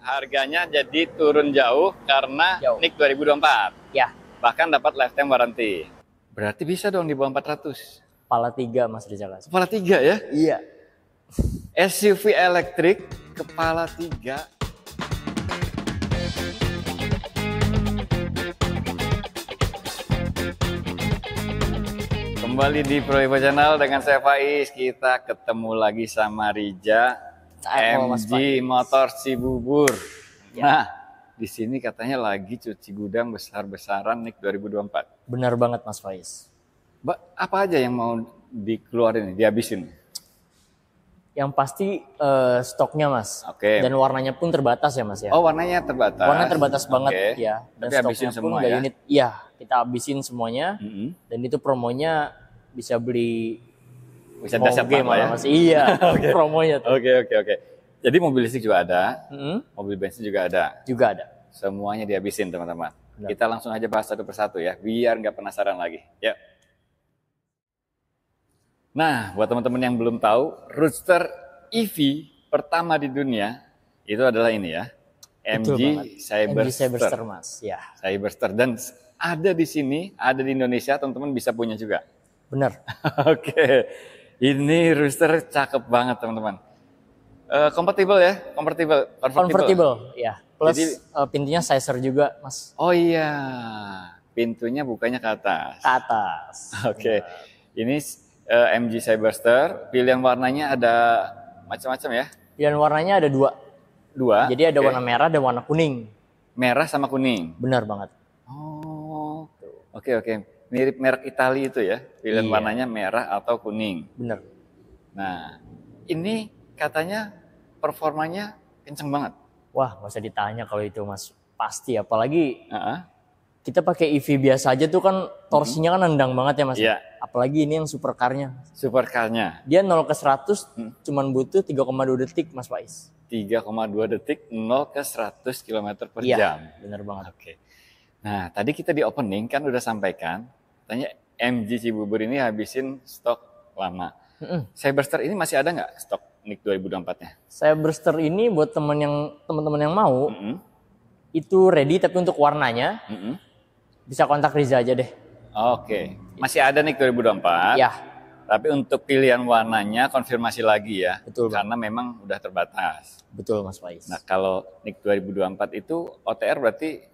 harganya jadi turun jauh karena Jauh. NIK 2024. Ya, Bahkan dapat lifetime warranty. Berarti bisa dong di bawah 400. kepala 3 Mas Rizal. Kepala 3 ya? Iya. SUV elektrik kepala 3. Kembali di Pro Channel dengan saya Faiz. Kita ketemu lagi sama Rija, MG Motor Cibubur. Ya. Nah, di sini katanya lagi cuci gudang besar-besaran NIK 2024. Benar banget Mas Faiz. Mbak, apa aja yang mau dikeluarin, dihabisin? Yang pasti stoknya Mas. Oke. Dan warnanya pun terbatas ya Mas ya. Oh, warnanya terbatas. Warnanya terbatas banget Oke. ya. Dan tapi habisin semua ya? unit. Iya, kita habisin semuanya. Dan itu promonya bisa beli bisa dasar malah ya? Mas. Iya, Okay. promonya tuh. Oke. Jadi mobil listrik juga ada, mobil bensin juga ada. Juga ada. Semuanya dihabisin teman-teman. Kita langsung aja bahas satu persatu ya, biar nggak penasaran lagi. Yuk. Nah, buat teman-teman yang belum tahu, Roadster EV pertama di dunia itu adalah ini ya, MG Cyberster Mas. Ya. Cyberster, dan ada di sini, ada di Indonesia, teman-teman bisa punya juga. Benar. Oke, ini Roadster cakep banget teman-teman. Kompatibel ya, convertible. Ya. Plus jadi, pintunya sizer juga Mas. Oh iya, pintunya bukanya ke atas. Ke atas. Oke, ini MG Cyberster, pilihan warnanya ada macam-macam ya? Pilihan warnanya ada dua. Jadi ada warna merah dan warna kuning. Merah sama kuning? Benar banget. Oh, oke. Mirip merek Italia itu ya, pilihan warnanya merah atau kuning. Benar. Nah, ini katanya performanya kenceng banget. Wah, nggak usah ditanya kalau itu Mas. Pasti, apalagi kita pakai EV biasa aja tuh kan torsinya kan nendang banget ya Mas. Iya. Apalagi ini yang supercarnya. Supercarnya. Dia 0 ke 100 cuman butuh 3,2 detik Mas Faiz. 3,2 detik 0 ke 100 km per jam. Iya, benar banget. Oke. Nah, tadi kita di opening kan udah sampaikan, katanya MG Cibubur ini habisin stok lama. Cyberster ini masih ada nggak stok NIK 2024-nya? Cyberster ini buat teman-teman yang mau, itu ready tapi untuk warnanya, bisa kontak Riza aja deh. Oke, masih ada NIK 2024. Ya. Tapi untuk pilihan warnanya konfirmasi lagi ya. Betul. Karena memang udah terbatas. Betul Mas Faiz. Nah, kalau NIK 2024 itu OTR berarti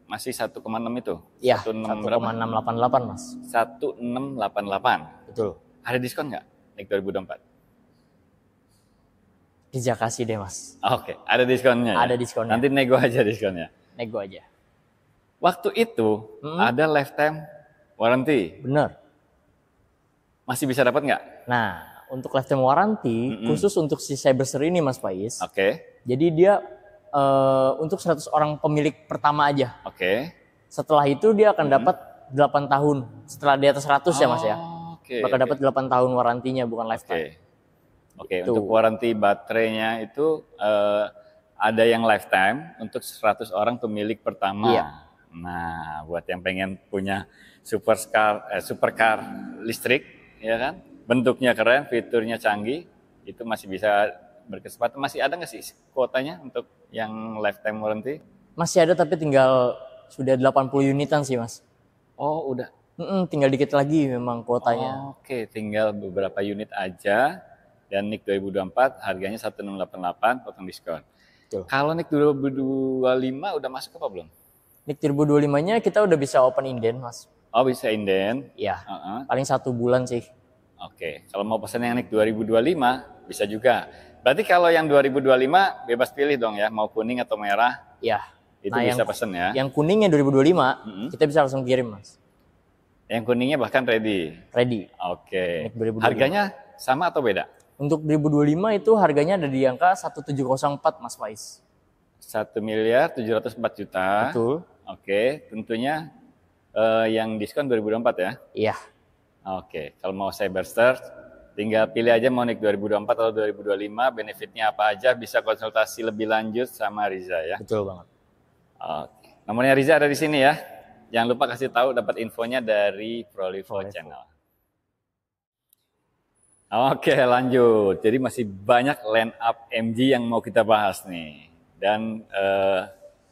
masih 1,6 itu? Iya, 1,688 Mas. 1,688. Betul. Ada diskon nggak NIK 2024? Riza kasih deh Mas. Oke, ada diskonnya ya? Ada diskonnya. Nanti nego aja diskonnya. Nego aja. Waktu itu ada lifetime warranty. Bener. Masih bisa dapat nggak? Nah, untuk lifetime warranty khusus untuk si Cyberster ini Mas Faiz. Oke. Jadi dia untuk 100 orang pemilik pertama aja. Oke. Setelah itu dia akan dapat 8 tahun. Setelah di atas 100 ya Mas ya. Bakal dapat 8 tahun warantinya bukan lifetime. Oke, untuk waranti baterainya itu ada yang lifetime untuk 100 orang pemilik pertama. Iya. Nah, buat yang pengen punya supercar listrik, ya kan? Bentuknya keren, fiturnya canggih, itu masih bisa berkesempatan. Masih ada nggak sih kuotanya untuk yang lifetime warranty? Masih ada tapi tinggal sudah 80 unitan sih Mas. Oh, udah. Tinggal dikit lagi memang kuotanya. Oke, tinggal beberapa unit aja. Dan NIK 2024 harganya 1,688 potong diskon. Betul. Kalau NIK 2025 udah masuk apa belum? NIK 2025-nya kita udah bisa open inden Mas. Oh, bisa inden? Iya. Paling 1 bulan sih. Oke, kalau mau pesan yang NIK 2025 bisa juga. Berarti kalau yang 2025 bebas pilih dong ya, mau kuning atau merah. Iya. Itu bisa pesen ya. Yang kuningnya 2025 kita bisa langsung kirim Mas. Yang kuningnya bahkan ready. Ready. Oke. Harganya sama atau beda? Untuk 2025 itu harganya ada di angka 1704 Mas Faiz. 1.704.000.000. Betul. Oke, tentunya yang diskon 2024 ya? Iya. Oke, kalau mau Cyberster tinggal pilih aja mau NIK 2024 atau 2025, benefitnya apa aja, bisa konsultasi lebih lanjut sama Riza ya. Betul banget. Oke, nomornya Riza ada di sini ya. Jangan lupa kasih tahu dapat infonya dari Prolivo Channel. Oke, lanjut. Jadi masih banyak line up MG yang mau kita bahas nih. dan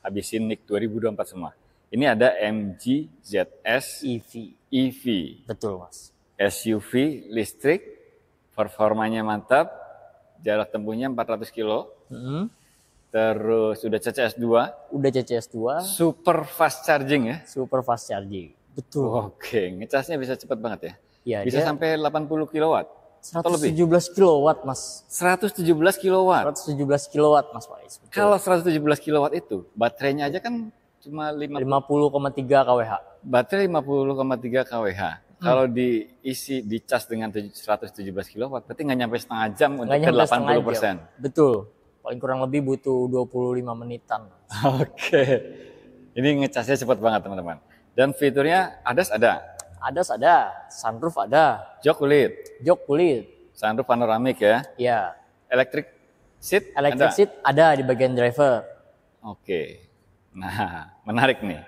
habisin NIK 2024 semua. Ini ada MG ZS EV. Betul Mas. SUV listrik, performanya mantap, jarak tempuhnya 400 kilo. Terus sudah CCS 2. Udah CCS 2. Super fast charging ya. Super fast charging. Betul. Oke, ngecasnya bisa cepat banget ya. Ya, bisa sampai 80 kilowatt. 117 kilowatt Mas. 117 kilowatt. 117 kilowatt Mas Faiz. Kalau 117 kilowatt itu, baterainya aja kan cuma 50,3 kWh. Baterai 50,3 kWh. Kalau diisi, dicas dengan 117 kilowatt, berarti nggak nyampe setengah jam untuk ke 80%. Betul. Paling kurang lebih butuh 25 menitan. Oke. Ini ngecasnya cepat banget teman-teman. Dan fiturnya ADAS ada. ADAS ada, sunroof ada. Jok kulit. Sunroof panoramik ya. Iya. Electric seat ada di bagian driver. Oke. Nah, menarik nih.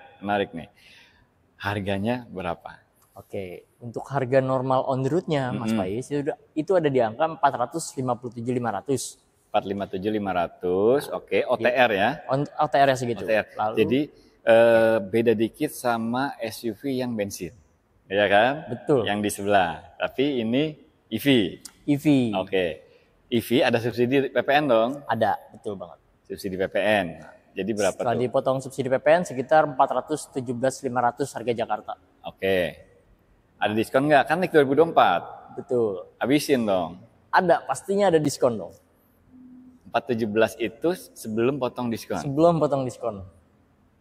Harganya berapa? Oke, untuk harga normal on the road-nya Mas Faiz itu ada di angka 457.500. 457.500. Oke, OTR ya. OTR-nya segitu. OTR. Lalu, jadi beda dikit sama SUV yang bensin. Ya kan? Betul. Yang di sebelah. Tapi ini EV. Oke. EV ada subsidi PPN dong? Ada, betul banget. Subsidi PPN. Jadi berapa setelah tuh? Dipotong subsidi PPN sekitar 417.500 harga Jakarta. Oke. Ada diskon nggak? Kan NIK 2024. Betul. Habisin dong. Ada, pastinya ada diskon dong. 417 itu sebelum potong diskon? Sebelum potong diskon.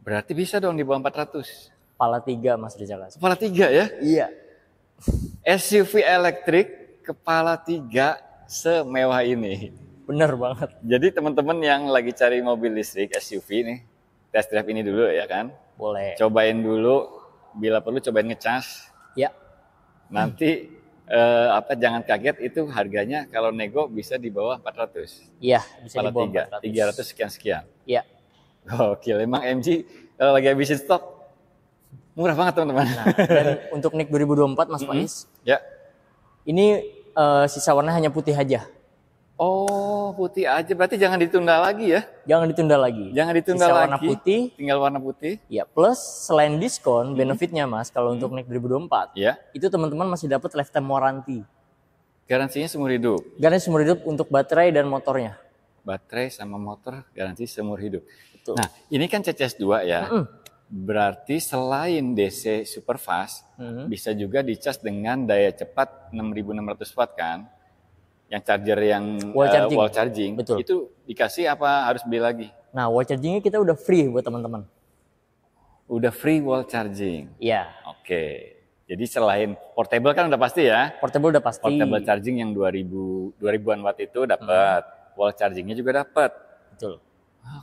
Berarti bisa dong di bawah 400? Kepala 3 Mas Rizal. Kepala 3 ya? Iya. SUV elektrik kepala 3 semewah ini. Bener banget. Jadi teman-teman yang lagi cari mobil listrik SUV nih, test drive ini dulu ya kan? Boleh. Cobain dulu, bila perlu cobain ngecas. Ya. Nanti jangan kaget itu harganya kalau nego bisa di bawah 400. Iya, bisa kepala di bawah 300 sekian. Iya. Oke, emang MG kalau lagi habisin stok murah banget teman-teman. Nah, dan untuk NIK 2024 Mas Faiz, ya. Ini sisa warna hanya putih aja. Oh, putih aja. Berarti jangan ditunda lagi ya? Jangan ditunda lagi. Sisa warna putih. Tinggal warna putih. Ya, plus selain diskon, benefitnya Mas, kalau untuk NIK 2024, ya. Itu teman-teman masih dapat lifetime warranty. Garansinya seumur hidup? Garansi seumur hidup untuk baterai dan motornya. Baterai sama motor garansi seumur hidup. Betul. Nah, ini kan CCS 2 ya. Berarti selain DC Superfast, bisa juga dicas dengan daya cepat 6.600 watt kan? Yang charger yang wall charging. Betul. Itu dikasih apa harus beli lagi? Nah, wall chargingnya kita udah free buat teman-teman. Udah free wall charging? Iya. Oke. Jadi selain portable kan udah pasti ya? Portable udah pasti. Portable charging yang 2000-an watt itu dapat. Wall chargingnya juga dapat. Betul.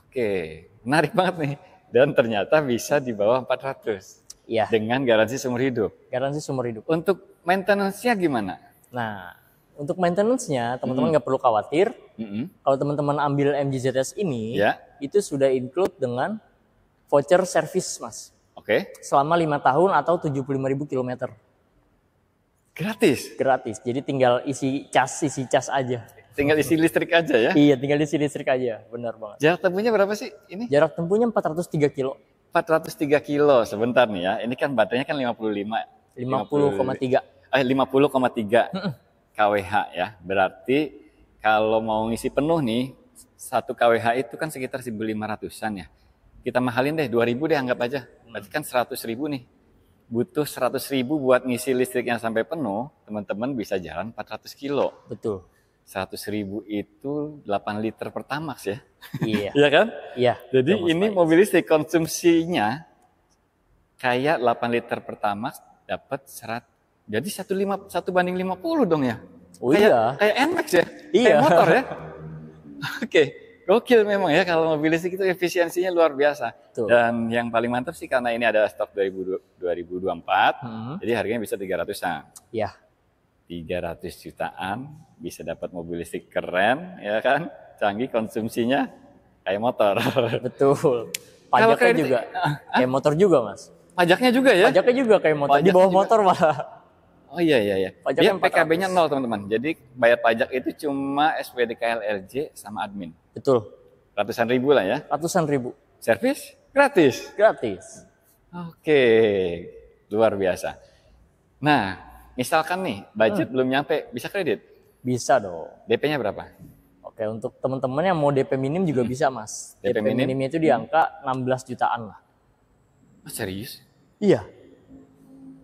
Oke. Menarik banget nih. Dan ternyata bisa di bawah 400. Iya. Dengan garansi seumur hidup. Garansi seumur hidup. Untuk maintenance-nya gimana? Nah, untuk maintenance-nya teman-teman nggak perlu khawatir. Kalau teman-teman ambil MG ZS ini, itu sudah include dengan voucher service Mas. Oke. Selama 5 tahun atau 75.000 km. Gratis? Gratis. Jadi tinggal isi cas aja. Tinggal isi listrik aja ya? Iya, tinggal isi listrik aja. Benar banget. Jarak tempuhnya berapa sih ini? Jarak tempuhnya 403 kilo. 403 kilo. Sebentar nih ya. Ini kan baterainya kan 50,3 kWh ya. Berarti kalau mau ngisi penuh nih, 1 kWh itu kan sekitar 1.500-an ya. Kita mahalin deh, 2.000 deh anggap aja. Berarti kan 100.000 nih. Butuh 100.000 buat ngisi listriknya sampai penuh, teman-teman bisa jalan 400 kilo. Betul. 100.000 itu 8 liter Pertamax ya. Iya. Iya kan? Iya. Jadi ini mobil listrik konsumsinya kayak 8 liter Pertamax dapat jadi 1 banding 50 dong ya. Oh iya. Kayak NMAX ya. Iya. Kayak motor ya. Oke. Gokil memang ya kalau mobil listrik itu efisiensinya luar biasa. Tuh. Dan yang paling mantap sih karena ini ada stok 2024. Jadi harganya bisa 300-an. Iya. 300 jutaan bisa dapat mobil listrik keren ya kan, canggih, konsumsinya kayak motor. Betul. Pajaknya juga kayak motor juga Mas. Pajaknya juga ya? Pajaknya juga kayak motor. Di bawah motor malah. Oh iya. Dia PKB-nya 0 teman-teman. Jadi bayar pajak itu cuma SPDK LRJ sama admin. Betul. Ratusan ribu lah ya? Ratusan ribu. Servis? Gratis? Gratis. Oke, luar biasa. Nah, misalkan nih, budget belum nyampe, bisa kredit? Bisa dong. DP-nya berapa? Oke, untuk teman-teman yang mau DP minim juga bisa, Mas. DP minimnya itu di angka 16 jutaan lah. Oh, serius? Iya.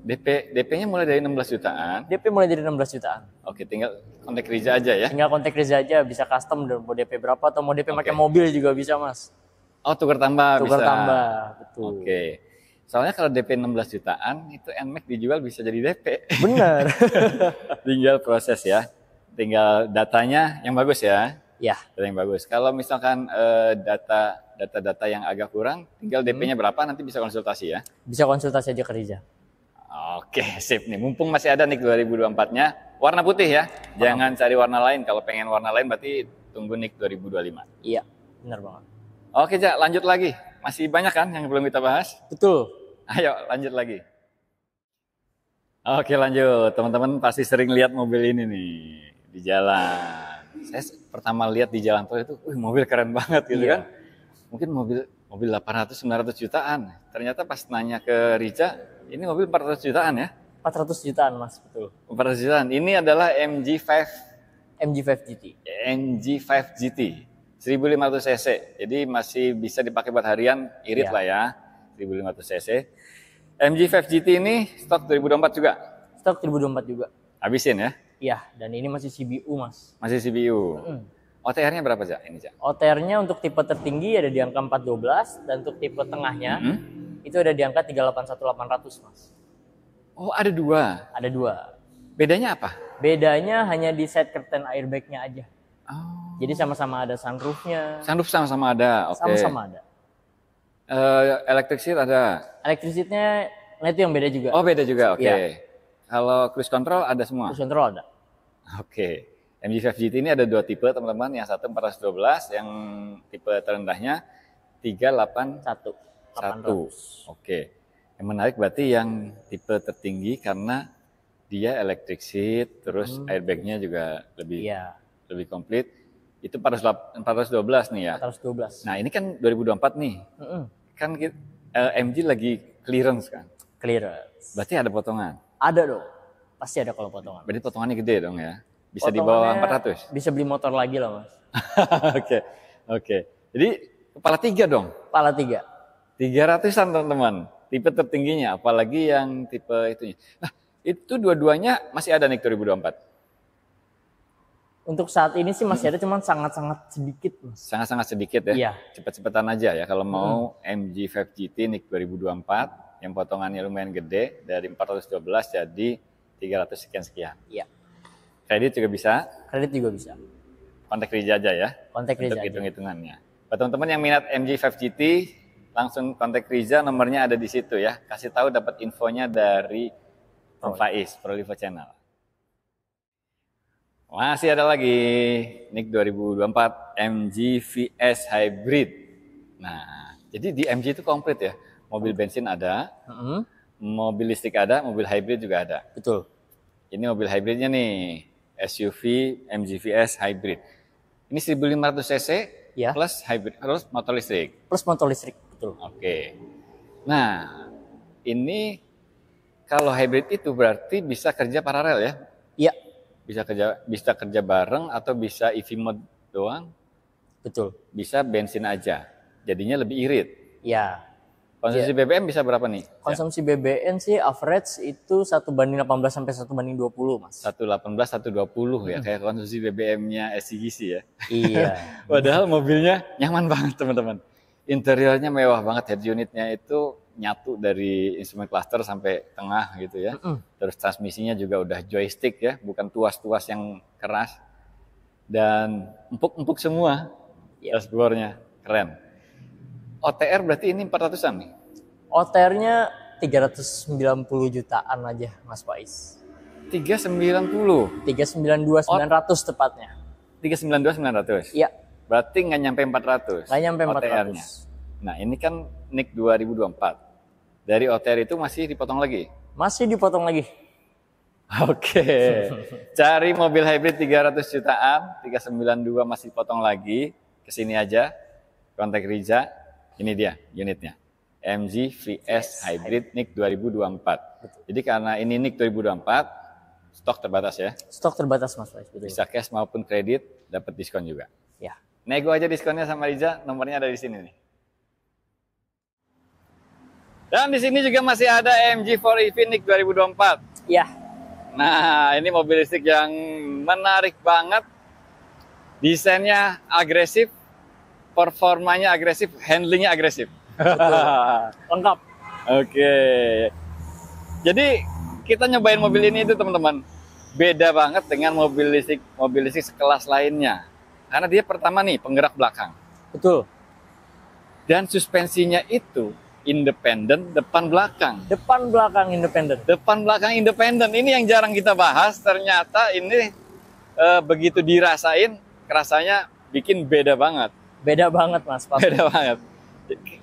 DP-nya mulai dari 16 jutaan. DP mulai dari 16 jutaan. Oke, tinggal kontak Riza aja ya. Tinggal kontak Riza aja, bisa custom mau DP berapa atau mau DP pakai mobil juga bisa, Mas. Oh, tukar tambah tukar bisa. tambah, betul. Oke. Soalnya kalau DP 16 jutaan itu NMAX dijual bisa jadi DP. Benar. Tinggal proses ya. Tinggal datanya yang bagus ya. Ya. Data yang bagus. Kalau misalkan data-data yang agak kurang, tinggal DP-nya berapa nanti bisa konsultasi ya. Bisa konsultasi aja ke Riza. Oke, sip nih. Mumpung masih ada nih 2024-nya, warna putih ya. Jangan cari warna lain. Kalau pengen warna lain berarti tunggu NIK 2025. Iya, benar banget. Oke, Jak, lanjut lagi. Masih banyak kan yang belum kita bahas? Betul. Ayo, lanjut lagi. Oke, lanjut. Teman-teman pasti sering lihat mobil ini nih di jalan. Saya pertama lihat di jalan tol itu, mobil keren banget gitu kan. Mungkin mobil 800-900 jutaan. Ternyata pas nanya ke Riza, ini mobil 400 jutaan ya? 400 jutaan, Mas, betul. 400 jutaan. Ini adalah MG5 GT. MG5 GT 1500 cc. Jadi masih bisa dipakai buat harian, irit lah ya. 1500 cc. MG5 GT ini stok 2024 juga? Stok 2024 juga. Habisin ya? Iya, dan ini masih CBU, Mas. Masih CBU. OTR-nya berapa, Jak? Ini, Jak? OTR-nya untuk tipe tertinggi ada di angka 412 dan untuk tipe tengahnya itu ada di angka 381800, Mas. Oh, ada dua. Ada dua. Bedanya apa? Bedanya hanya di side curtain airbag-nya aja. Oh. Jadi sama-sama ada sunroof-nya. Sunroof sama-sama ada. Oke. Sama-sama ada. Electric seat ada. Electric seat-nya, nah itu yang beda juga. Oh, beda juga. Oke. Iya. Kalau cruise control ada semua? Cruise control ada. Oke. MG5 GT ini ada dua tipe, teman-teman. Yang satu 412, yang tipe terendahnya 381. Oke. Yang menarik berarti yang tipe tertinggi karena dia electric seat, terus airbag-nya juga lebih komplit. Itu 412 nih ya. 412. Nah, ini kan 2024 nih. Kan MG lagi clearance kan. Clearance. Berarti ada potongan. Ada dong. Pasti ada kalau potongan. Berarti potongannya gede dong ya. Bisa di bawah 400. Bisa beli motor lagi lah, Mas. Oke. Jadi kepala 3 dong. Kepala 3. 300-an teman-teman. Tipe tertingginya, apalagi yang tipe itunya. Nah, itu dua-duanya masih ada nih 2024. Untuk saat ini sih masih ada, cuman sangat-sangat sedikit, Mas. Sangat-sangat sedikit ya. Iya. Cepet-cepetan aja ya kalau mau MG5 GT NIK 2024 yang potongannya lumayan gede dari 412 jadi 300 sekian. Iya. Kredit juga bisa. Kredit juga bisa. Kontak Riza aja ya. Kontak Riza untuk hitung-hitungannya. Buat teman-teman yang minat MG5 GT, langsung kontak Riza, nomornya ada di situ ya. Kasih tahu dapat infonya dari Om Faiz, Prolivo Channel. Masih ada lagi NIK 2024 MG VS Hybrid. Nah, jadi di MG itu komplit ya. Mobil bensin ada, mobil listrik ada, mobil hybrid juga ada. Betul. Ini mobil hybridnya nih, SUV MG VS Hybrid. Ini 1500 cc ya. Plus hybrid, terus motor listrik. Plus motor listrik, betul. Oke. Nah, ini kalau hybrid itu berarti bisa kerja paralel ya? Iya. Bisa kerja bareng atau bisa EV mode doang? Betul. Bisa bensin aja. Jadinya lebih irit. Iya. Konsumsi BBM bisa berapa nih? Konsumsi BBM sih average itu 1:18 sampai 1:20, Mas. 1:18, 1:20 ya, kayak konsumsi BBM-nya SCGC ya. Iya. Padahal mobilnya nyaman banget teman-teman. Interiornya mewah banget, head unitnya itu nyatu dari instrumen cluster sampai tengah gitu ya. Terus transmisinya juga udah joystick ya, bukan tuas-tuas yang keras. Dan empuk-empuk semua dashboardnya, keren. OTR berarti ini 400-an nih? OTR-nya 390 jutaan aja, Mas Faiz. 390? 392.900 tepatnya. 392.900? Iya. Berarti nggak nyampe 400? Nggak nyampe 400. OTR-nya. Nah ini kan NIK 2024. Dari OTR itu masih dipotong lagi? Masih dipotong lagi. Oke. Cari mobil hybrid 300 jutaan, 392 masih potong lagi. Kesini aja. kontak Riza, ini dia unitnya. MG VS Hybrid NIK 2024. Jadi karena ini NIK 2024, stok terbatas ya. Stok terbatas Mas Faiz, betul. Bisa cash maupun kredit, dapat diskon juga. Ya. Nego aja diskonnya sama Riza, nomornya ada di sini nih. Dan di sini juga masih ada MG4 EV NIK 2024. Ya. Nah, ini mobil listrik yang menarik banget. Desainnya agresif, performanya agresif, handlingnya agresif. Lengkap. Oke. Jadi kita nyobain mobil ini itu teman-teman. Beda banget dengan mobil listrik sekelas lainnya. Karena dia pertama nih penggerak belakang. Betul. Dan suspensinya itu independen depan belakang. Depan belakang independen. Depan belakang independen. Ini yang jarang kita bahas. Ternyata ini begitu dirasain, rasanya bikin beda banget. Beda banget Mas. Pasti. Beda banget.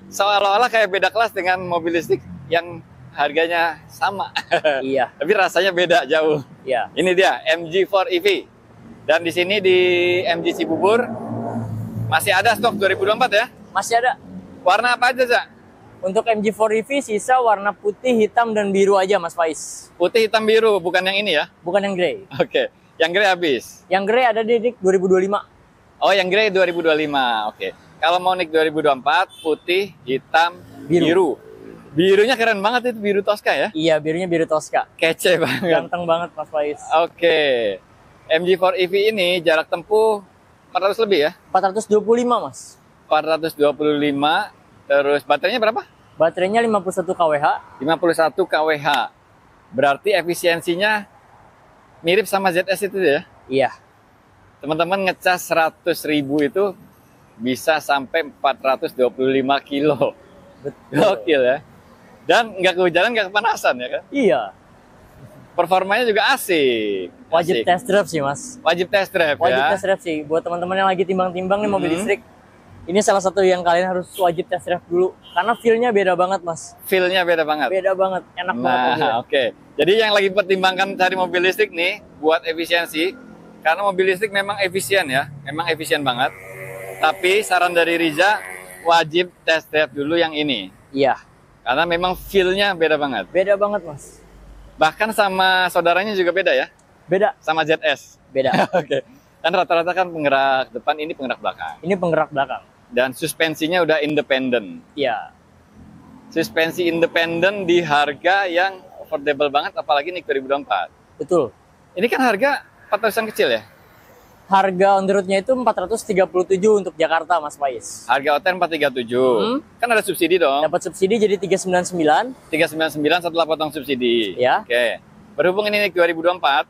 Seolah-olah kayak beda kelas dengan mobil listrik yang harganya sama. Iya. Tapi rasanya beda jauh. Iya. Ini dia MG4 EV. Dan di sini di MG Cibubur masih ada stok 2024 ya? Masih ada. Warna apa aja, Cak? Untuk MG4 EV sisa warna putih, hitam, dan biru aja Mas Faiz. Putih, hitam, biru, bukan yang ini ya? Bukan yang grey. Oke. Yang grey habis. Yang grey ada di NIK 2025. Oh, yang grey 2025. Oke. Kalau mau NIK 2024, putih, hitam, biru. Birunya keren banget itu, biru Tosca ya? Iya, birunya biru Tosca. Kece banget. Ganteng banget Mas Faiz. Oke. MG4 EV ini jarak tempuh 400 lebih ya? 425 Mas. 425. Terus baterainya berapa? Baterainya 51 kWh. 51 kWh. Berarti efisiensinya mirip sama ZS itu ya? Iya. Teman-teman ngecas 100.000 itu bisa sampai 425 kilo. Betul. Gokil ya. Dan nggak kehujanan, nggak kepanasan ya kan? Iya. Performanya juga asik. Wajib Asik. test drive sih Mas. Wajib test drive Wajib ya. test drive sih. Buat teman-teman yang lagi timbang-timbang nih mobil listrik. Ini salah satu yang kalian harus wajib test drive dulu. Karena feel-nya beda banget Mas. Feel-nya beda banget. Beda banget. Enak banget mobilnya. Nah, oke. Jadi yang lagi pertimbangkan cari mobil listrik nih buat efisiensi, karena mobil listrik memang efisien ya, memang efisien banget. Tapi saran dari Riza, wajib test drive dulu yang ini. Iya. Karena memang feel-nya beda banget. Beda banget Mas. Bahkan sama saudaranya juga beda ya, Beda. sama ZS. Beda. Oke. Dan rata-rata kan penggerak depan, ini penggerak belakang. Ini penggerak belakang. Dan suspensinya udah independen. Iya. Suspensi independen di harga yang affordable banget, apalagi NIK 2024. Betul. Ini kan harga 400-an kecil ya? Harga on the road-nya itu 437 untuk Jakarta Mas Faiz. Harga OTR 437. Kan ada subsidi dong. Dapat subsidi jadi 399. 399 setelah potong subsidi. Ya. Oke. Berhubung ini NIK 2024,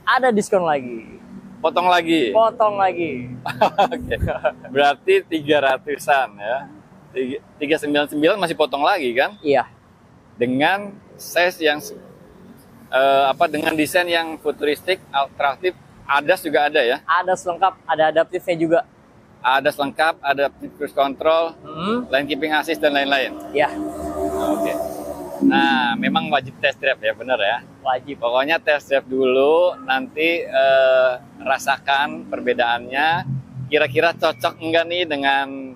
Ada diskon lagi. potong lagi. Potong lagi. Oke. Berarti 300-an ya. 399 masih potong lagi kan? Iya. Dengan size yang dengan desain yang futuristik, atraktif, ADAS juga ada ya. ADAS lengkap, ada adaptifnya juga. ADAS lengkap, adaptive cruise control, lane keeping assist dan lain-lain. Ya, Oke. Nah, memang wajib test drive ya, bener ya. wajib. Pokoknya test drive dulu, nanti rasakan perbedaannya. Kira-kira cocok enggak nih dengan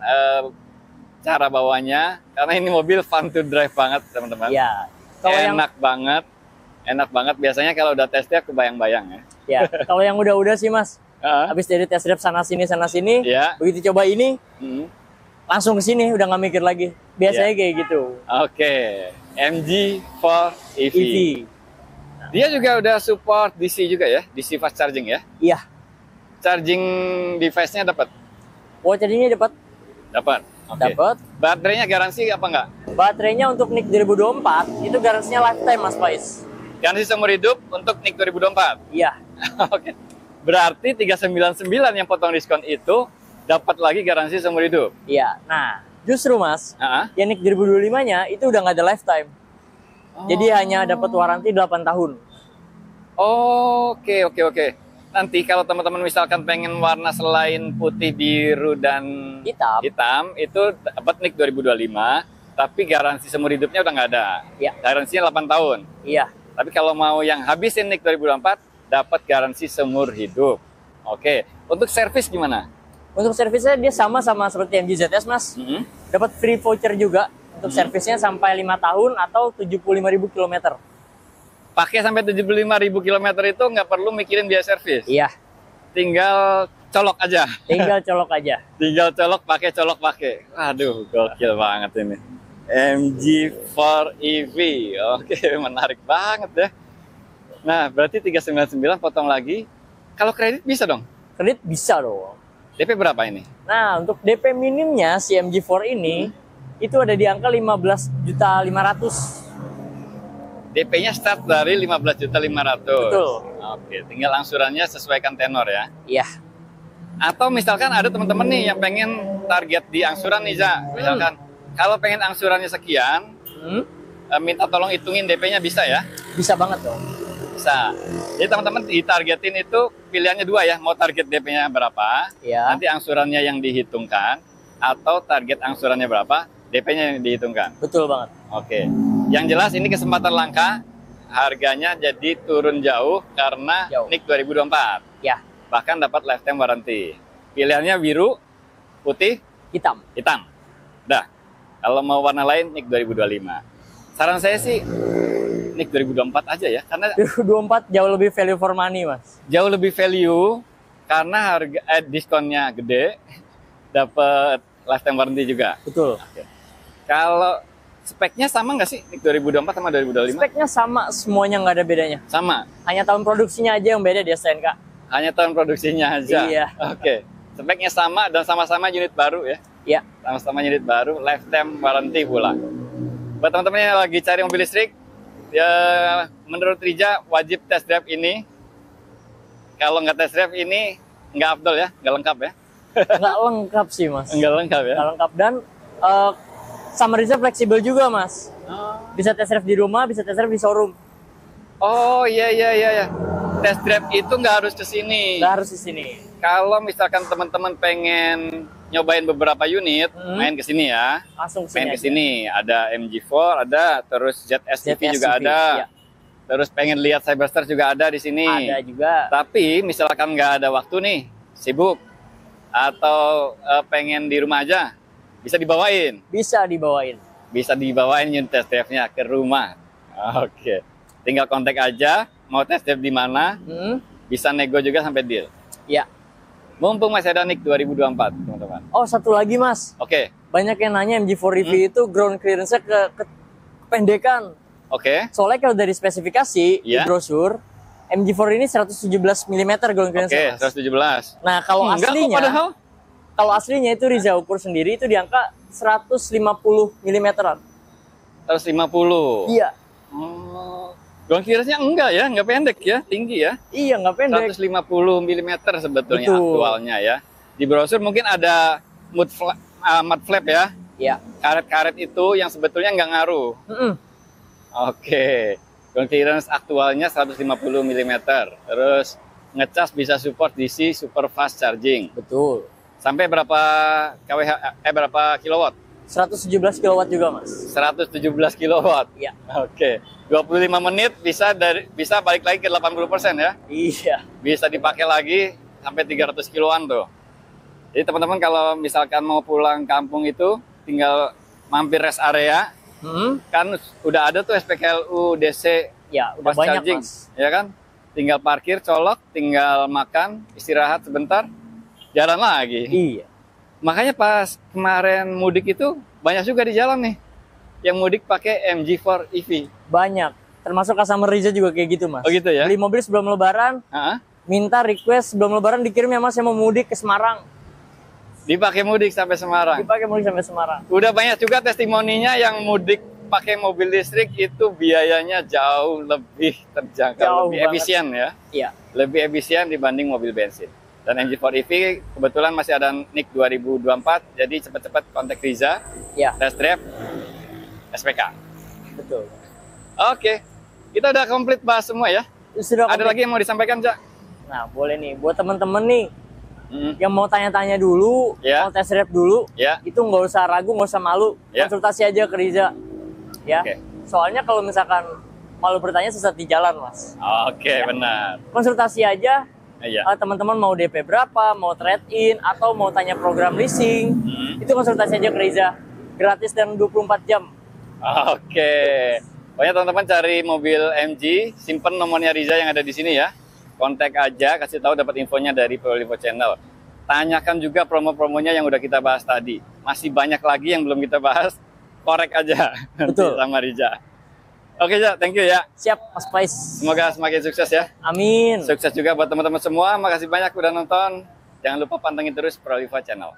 cara bawanya? Karena ini mobil fun to drive banget, teman-teman. Ya. Kalau Enak banget. Biasanya kalau udah test drive kebayang-bayang ya. ya, kalau yang udah-udah sih Mas. Habis dari test drive sana sini, Ya. begitu coba ini, langsung ke sini udah nggak mikir lagi. Biasanya kayak gitu. Oke. MG4 EV. EV. Dia juga udah support DC juga ya, DC fast charging ya. Iya. Charging device-nya dapat. Vouchernya dapat. Dapat. Oke. Dapat. Baterainya garansi apa enggak? Baterainya untuk NIK 2024 itu garansinya lifetime Mas Faiz. Garansi seumur hidup untuk NIK 2024. Iya. Oke. Berarti 399 yang potong diskon itu dapat lagi garansi seumur hidup. Iya. Nah, justru Mas, Heeh. yang NIK 2025-nya itu udah nggak ada lifetime. Jadi hanya dapat waranti 8 tahun. Oke. Nanti kalau teman-teman misalkan pengen warna selain putih, biru, dan hitam itu dapat NIK 2025, tapi garansi seumur hidupnya udah nggak ada. Iya. Garansinya 8 tahun. Iya. Tapi kalau mau yang habisin NIK 2024, dapat garansi seumur hidup. Oke. Untuk servis gimana? Untuk servisnya dia sama seperti MG ZS, Mas. Dapat free voucher juga untuk servisnya sampai 5 tahun atau 75.000 km. Pakai sampai 75.000 km itu nggak perlu mikirin biaya servis. Iya. Tinggal colok aja. Tinggal colok aja. Tinggal colok pakai. Aduh, gokil banget ini. MG4 EV. Oke, menarik banget ya. Nah, berarti 399 potong lagi. Kalau kredit bisa dong? Kredit bisa dong. DP berapa ini? Nah, untuk DP minimnya si MG4 ini itu ada di angka 15.500.000. DP-nya start dari 15.500.000. Betul. Oke, tinggal angsurannya sesuaikan tenor ya. Iya. Atau misalkan ada teman-teman nih yang pengen target di angsuran nih, Za. Misalkan kalau pengen angsurannya sekian, minta tolong hitungin DP-nya bisa ya? Bisa banget dong. Bisa. Jadi teman-teman ditargetin itu pilihannya 2 ya, mau target DP-nya berapa, nanti angsurannya yang dihitungkan, atau target angsurannya berapa, DP-nya yang dihitungkan. Betul banget. Oke. Yang jelas ini kesempatan langka, harganya jadi turun jauh karena NIK 2024. Ya. Bahkan dapat lifetime warranty. Pilihannya biru, putih, hitam. Udah. Kalau mau warna lain NIK 2025. Saran saya sih NIK 2024 aja ya, karena 2024 jauh lebih value for money, Mas. Jauh lebih value karena harga diskonnya gede, dapat lifetime warranty juga. Betul. Oke. Kalau speknya sama nggak sih NIK 2024 sama 2025? Speknya sama, semuanya nggak ada bedanya. Sama. Hanya tahun produksinya aja yang beda di STNK. Hanya tahun produksinya aja. Iya. Oke. Speknya sama dan sama-sama unit baru ya. Iya. Sama-sama unit baru, lifetime warranty pula. Buat teman-teman yang lagi cari mobil listrik, ya menurut Rija wajib test drive ini. Kalau nggak test drive ini nggak afdol ya, nggak lengkap ya. Nggak lengkap sih, Mas. Nggak lengkap ya. Nggak lengkap dan sama Rija fleksibel juga, Mas. Bisa test drive di rumah, bisa test drive di showroom. Oh iya. Test drive itu nggak harus ke sini. Nggak harus di sini. Kalau misalkan teman-teman pengen nyobain beberapa unit, main ke sini ya. Langsung main ke sini. Ada MG4, ada terus ZS EV juga ada. Ya. Terus pengen lihat Cyberster juga ada di sini. Ada juga. Tapi misalkan nggak ada waktu nih, sibuk atau pengen di rumah aja, bisa dibawain. Bisa dibawain unit test drive-nya ke rumah. Oke. Tinggal kontak aja, mau test drive di mana, bisa nego juga sampai deal. Ya. Mumpung masih ada NIK 2024, teman-teman. Oh, satu lagi, Mas. Oke. Banyak yang nanya MG4 EV itu ground clearance-nya kependekan. Oke. Soalnya kalau dari spesifikasi di brosur, MG4 ini 117 mm ground clearance. Oke, 117. Nah, kalau aslinya, kalau aslinya itu Riza ukur sendiri itu di angka 150 mm. 150. Iya. Ground clearance-nya enggak ya, enggak pendek ya, tinggi ya. Iya, enggak pendek. 150 mm sebetulnya aktualnya ya. Di brosur mungkin ada mud flap ya. Iya. Karet-karet itu yang sebetulnya enggak ngaruh. Oke. Ground clearance aktualnya 150 mm. Terus ngecas bisa support DC super fast charging. Betul. Sampai berapa kWh berapa kilowatt? 117 kW juga, Mas. 117 kW. Iya. Oke. 25 menit bisa balik lagi ke 80% ya. Iya. Bisa dipakai lagi sampai 300 kiloan tuh. Jadi teman-teman kalau misalkan mau pulang kampung itu tinggal mampir rest area. Kan udah ada tuh SPKLU DC ya, udah banyak, charging, Mas. Ya kan? Tinggal parkir, colok, tinggal makan, istirahat sebentar, jalan lagi. Iya. Makanya pas kemarin mudik itu banyak juga di jalan nih yang mudik pakai MG4 EV. Banyak. Termasuk customer Riza juga kayak gitu, Mas. Oh gitu ya? Beli mobil sebelum lebaran, minta request sebelum lebaran dikirim ya, Mas, saya mau mudik ke Semarang. Dipakai mudik sampai Semarang. Udah banyak juga testimoninya yang mudik pakai mobil listrik itu biayanya jauh lebih terjangkau, lebih efisien ya. Iya. Lebih efisien dibanding mobil bensin. Dan MG4 EV kebetulan masih ada NIK 2024, jadi cepat-cepat kontak Riza. Iya. Test drive SPK. Betul. Oke. Kita udah komplit bahas semua ya. Sudah ada lagi yang mau disampaikan, Cak? Nah, boleh nih buat teman-teman nih yang mau tanya-tanya dulu, mau test drive dulu, itu nggak usah ragu, nggak usah malu, konsultasi aja ke Riza. Ya. Soalnya kalau misalkan malu bertanya sesat di jalan, Mas. Oke, benar. Konsultasi aja, teman-teman mau DP berapa, mau trade-in, atau mau tanya program leasing, itu konsultasi aja ke Riza. Gratis dan 24 jam. Oke. Pokoknya teman-teman cari mobil MG, simpen nomornya Riza yang ada di sini ya. Kontak aja, kasih tahu dapat infonya dari Prolivo Channel. Tanyakan juga promo-promonya yang udah kita bahas tadi. Masih banyak lagi yang belum kita bahas. Korek aja. Betul. Sama Riza. Oke, Za, thank you ya. Siap, Mas Pais. Semoga semakin sukses ya. Amin. Sukses juga buat teman-teman semua. Makasih banyak udah nonton. Jangan lupa pantengin terus Prolivo Channel.